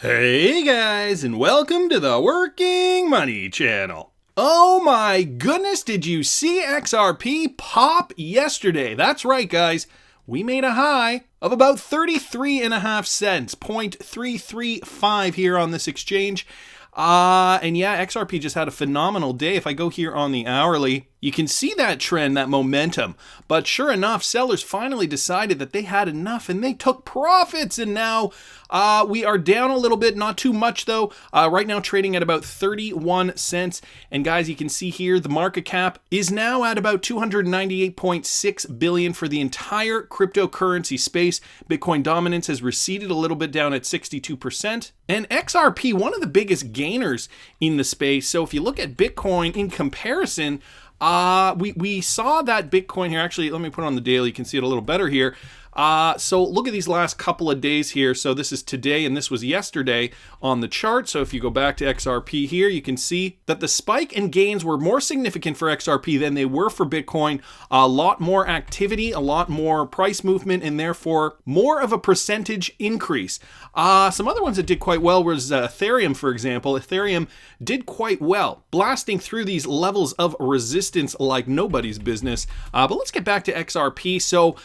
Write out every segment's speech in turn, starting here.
Hey guys, and welcome to the Working Money channel. Oh my goodness, did you see XRP pop yesterday? That's right, guys. We made a high of about 33.5 cents, 0.335 here on this exchange. And yeah, XRP just had a phenomenal day. If I go here on the hourly, you can see that trend, that momentum. But sure enough, sellers finally decided that they had enough and they took profits. And now we are down a little bit, not too much though. Right now trading at about 31 cents. And guys, you can see here the market cap is now at about 298.6 billion for the entire cryptocurrency space. Bitcoin dominance has receded a little bit down at 62%. And XRP, one of the biggest gainers in the space. So if you look at Bitcoin in comparison, we saw that Bitcoin here. Actually, let me put it on the daily. You can see it a little better here. So look at these last couple of days here. So this is today and this was yesterday on the chart. So if you go back to XRP here, you can see that the spike and gains were more significant for XRP than they were for Bitcoin. A lot more activity, a lot more price movement, and therefore more of a percentage increase. Some other ones that did quite well was Ethereum, for example. Ethereum did quite well, blasting through these levels of resistance like nobody's business. But let's get back to XRP. So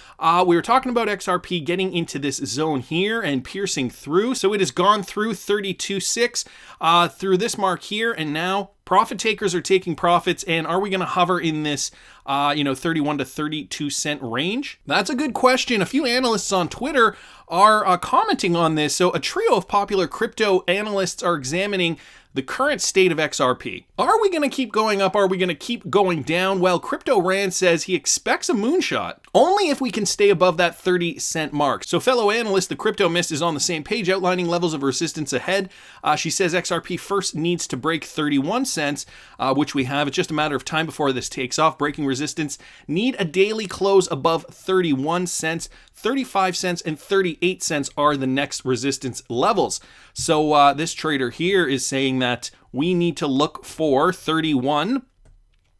we were talking about XRP getting into this zone here and piercing through. So it has gone through 32.6 through this mark here, and now profit takers are taking profits. And are we going to hover in this 31 to 32 cent range? That's a good question. A few analysts on Twitter are commenting on this. So a trio of popular crypto analysts are examining the current state of XRP. Are we going to keep going up? Are we going to keep going down? Well, Crypto Rand says he expects a moonshot only if we can stay above that 30 cent mark. So fellow analyst, the Crypto Mist, is on the same page outlining levels of resistance ahead. She says XRP first needs to break 31 cents, which we have. It's just a matter of time before this takes off. Breaking resistance, need a daily close above 31 cents. 35 cents and 38 cents are the next resistance levels. So this trader here is saying that we need to look for 31.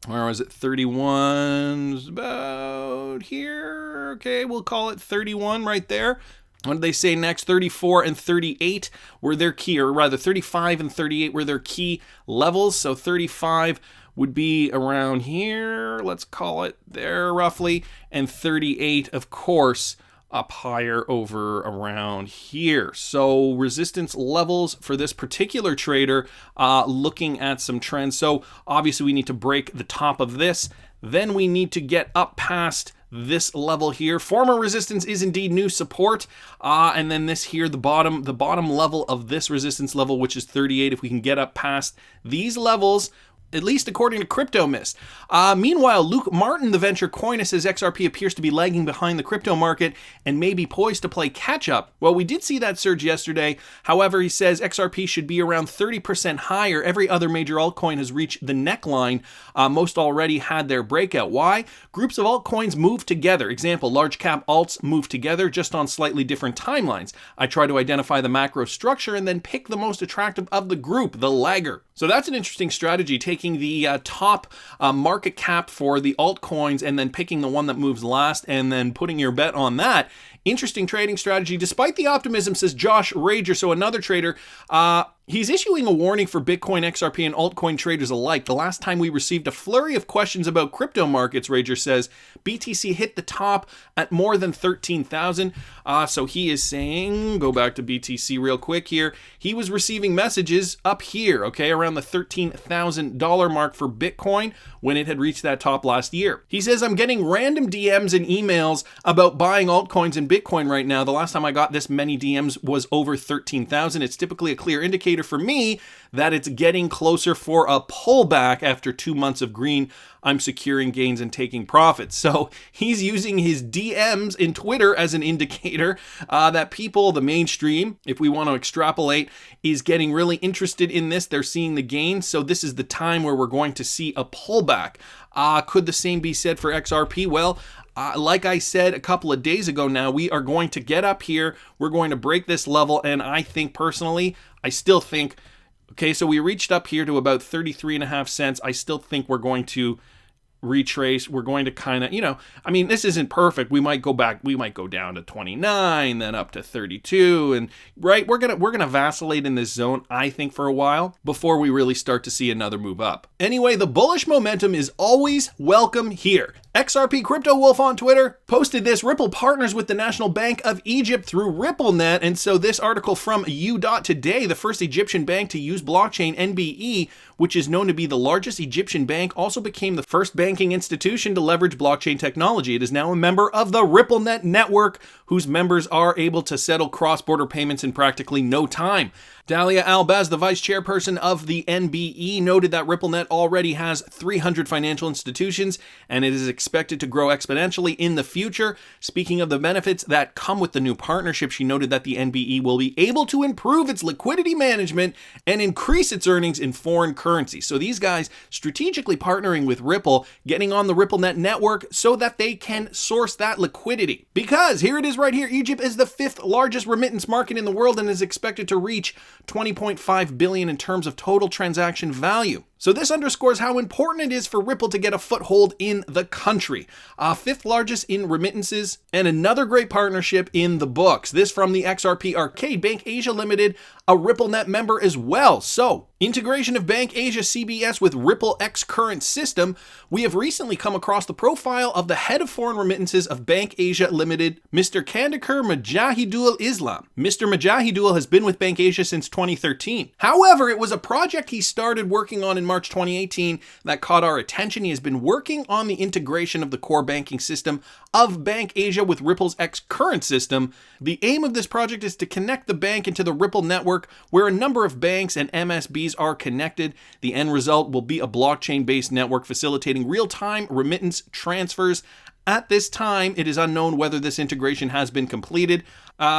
Where was it? 31 is about here. Okay, we'll call it 31 right there. What did they say next? 34 and 38 were their key, or rather 35 and 38 were their key levels. So 35 would be around here. Let's call it there roughly. And 38, of course, up higher over around here. So resistance levels for this particular trader, looking at some trends. So obviously we need to break the top of this. Then we need to get up past this level here. Former resistance is indeed new support. And then this here, the bottom level of this resistance level, which is 38. If we can get up past these levels, at least according to Crypto Mist. Meanwhile, Luke Martin, the venture coiner, says XRP appears to be lagging behind the crypto market and may be poised to play catch-up. Well, we did see that surge yesterday. However, he says XRP should be around 30% higher. Every other major altcoin has reached the neckline. Most already had their breakout. Why? Groups of altcoins move together. Example, large cap alts move together just on slightly different timelines. I try to identify the macro structure and then pick the most attractive of the group, the lagger. So that's an interesting strategy, taking the top market cap for the altcoins and then picking the one that moves last and then putting your bet on that. Interesting trading strategy, despite the optimism, says Josh Rager. So another trader, he's issuing a warning for Bitcoin, XRP, and altcoin traders alike. The last time we received a flurry of questions about crypto markets, Rager says, BTC hit the top at more than 13,000. So he is saying, go back to BTC real quick here. He was receiving messages up here, okay, around the $13,000 mark for Bitcoin when it had reached that top last year. He says, I'm getting random DMs and emails about buying altcoins and Bitcoin right now. The last time I got this many DMs was over 13,000. It's typically a clear indicator for me that it's getting closer for a pullback after 2 months of green. I'm securing gains and taking profits. So he's using his DMs in Twitter as an indicator that people, the mainstream, if we want to extrapolate, is getting really interested in this. They're seeing the gains. So this is the time where we're going to see a pullback. Could the same be said for XRP? Well, like I said a couple of days ago now, we are going to get up here. We're going to break this level. And I think personally, I still think, okay, so we reached up here to about 33.5 cents. I still think we're going to retrace. We're going to kind of, this isn't perfect. We might go back, we might go down to 29, then up to 32, and right, we're gonna vacillate in this zone, I think, for a while before we really start to see another move up. Anyway, the bullish momentum is always welcome here. XRP Crypto Wolf on Twitter posted this: Ripple partners with the National Bank of Egypt through RippleNet. And so this article from U.Today, the first Egyptian bank to use blockchain, NBE, which is known to be the largest Egyptian bank, also became the first banking institution to leverage blockchain technology. It is now a member of the RippleNet network, whose members are able to settle cross-border payments in practically no time. Dalia Albaz, the vice chairperson of the NBE, noted that RippleNet already has 300 financial institutions, and it is expected to grow exponentially in the future. Speaking of the benefits that come with the new partnership, she noted that the NBE will be able to improve its liquidity management and increase its earnings in foreign currency. So these guys strategically partnering with Ripple, getting on the RippleNet network so that they can source that liquidity. Because here it is right here, Egypt is the 5th largest remittance market in the world and is expected to reach 20.5 billion in terms of total transaction value. So this underscores how important it is for Ripple to get a foothold in the country. 5th largest in remittances, and another great partnership in the books. This from the XRP Arcade. Bank Asia Limited, a RippleNet member as well. So, integration of Bank Asia CBS with Ripple X current system. We have recently come across the profile of the head of foreign remittances of Bank Asia Limited, Mr. Kandakar Mujahidul Islam. Mr. Mujahidul has been with Bank Asia since 2013. However, it was a project he started working on in March 2018 that caught our attention. He has been working on the integration of the core banking system of Bank Asia with Ripple's X current system. The aim of this project is to connect the bank into the Ripple network, where a number of banks and MSBs are connected. The end result will be a blockchain-based network facilitating real-time remittance transfers. At this time, it is unknown whether this integration has been completed.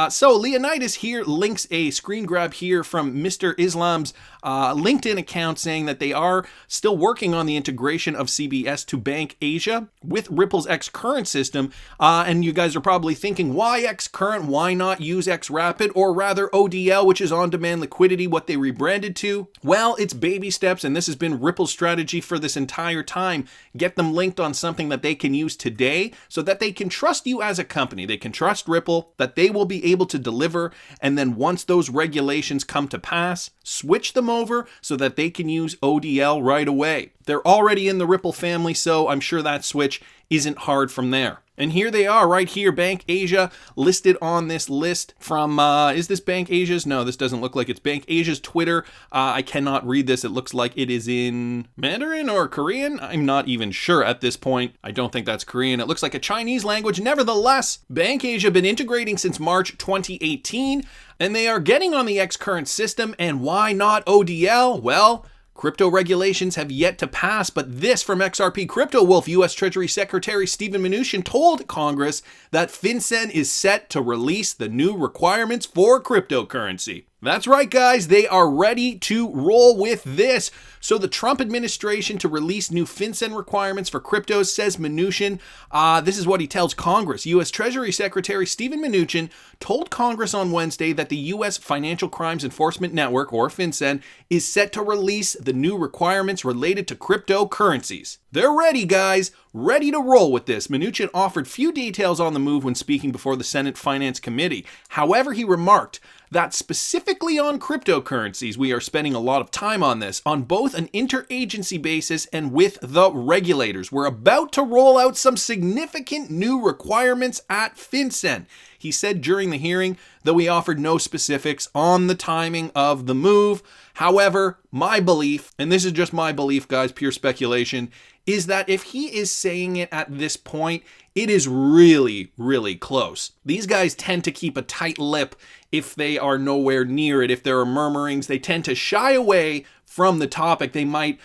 So Leonidas here links a screen grab here from Mr. Islam's LinkedIn account saying that they are still working on the integration of CBS to Bank Asia with Ripple's X current system. And you guys are probably thinking, why X current? Why not use X Rapid, or rather ODL, which is on-demand liquidity, what they rebranded to? Well, it's baby steps, and this has been Ripple's strategy for this entire time. Get them linked on something that they can use today so that they can trust you as a company. They can trust Ripple that they will be able to deliver, and then once those regulations come to pass, switch them over so that they can use ODL right away. They're already in the Ripple family, so I'm sure that switch isn't hard from there. And here they are right here, Bank Asia listed on this list from, is this Bank Asia's? No, this doesn't look like it's Bank Asia's Twitter. I cannot read this. It looks like it is in Mandarin or Korean. I'm not even sure at this point. I don't think that's Korean. It looks like a Chinese language. Nevertheless, Bank Asia been integrating since March 2018, and they are getting on the X current system. And why not ODL? Well, crypto regulations have yet to pass, but this from XRP Crypto Wolf, U.S. Treasury Secretary Steven Mnuchin told Congress that FinCEN is set to release the new requirements for cryptocurrency. That's right, guys. They are ready to roll with this. So the Trump administration to release new FinCEN requirements for cryptos, says Mnuchin. This is what he tells Congress. U.S. Treasury Secretary Steven Mnuchin told Congress on Wednesday that the U.S. Financial Crimes Enforcement Network, or FinCEN, is set to release the new requirements related to cryptocurrencies. They're ready, guys. Ready to roll with this. Mnuchin offered few details on the move when speaking before the Senate Finance Committee. However, he remarked that specifically on cryptocurrencies, we are spending a lot of time on this, on both an interagency basis and with the regulators. We're about to roll out some significant new requirements at FinCEN, he said during the hearing, though he offered no specifics on the timing of the move. However, my belief, and this is just my belief, guys, pure speculation, is that if he is saying it at this point, it is really, really close. These guys tend to keep a tight lip if they are nowhere near it. If there are murmurings, they tend to shy away from the topic. They might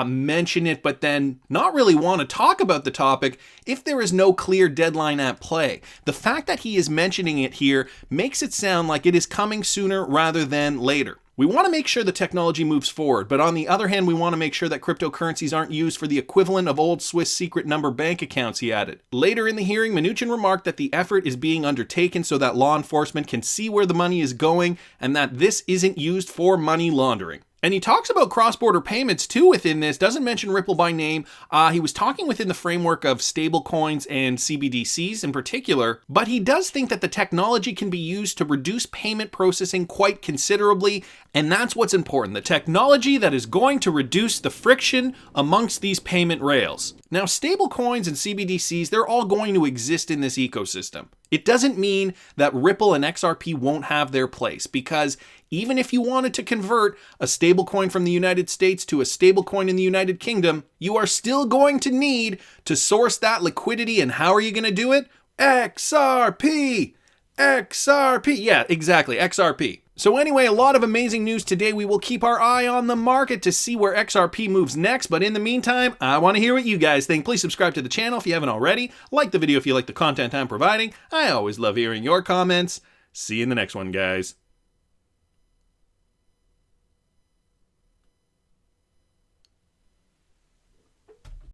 mention it, but then not really want to talk about the topic if there is no clear deadline at play. The fact that he is mentioning it here makes it sound like it is coming sooner rather than later. We want to make sure the technology moves forward, but on the other hand, we want to make sure that cryptocurrencies aren't used for the equivalent of old Swiss secret number bank accounts, he added. Later in the hearing, Mnuchin remarked that the effort is being undertaken so that law enforcement can see where the money is going and that this isn't used for money laundering. And he talks about cross-border payments too within this, doesn't mention Ripple by name. He was talking within the framework of stablecoins and CBDCs in particular, but he does think that the technology can be used to reduce payment processing quite considerably, and that's what's important, the technology that is going to reduce the friction amongst these payment rails. Now, stablecoins and CBDCs, they're all going to exist in this ecosystem. It doesn't mean that Ripple and XRP won't have their place, because even if you wanted to convert a stablecoin from the United States to a stablecoin in the United Kingdom, you are still going to need to source that liquidity. And how are you going to do it? XRP! XRP! Yeah, exactly, XRP. So anyway, a lot of amazing news today. We will keep our eye on the market to see where XRP moves next. But in the meantime, I want to hear what you guys think. Please subscribe to the channel if you haven't already. Like the video if you like the content I'm providing. I always love hearing your comments. See you in the next one, guys.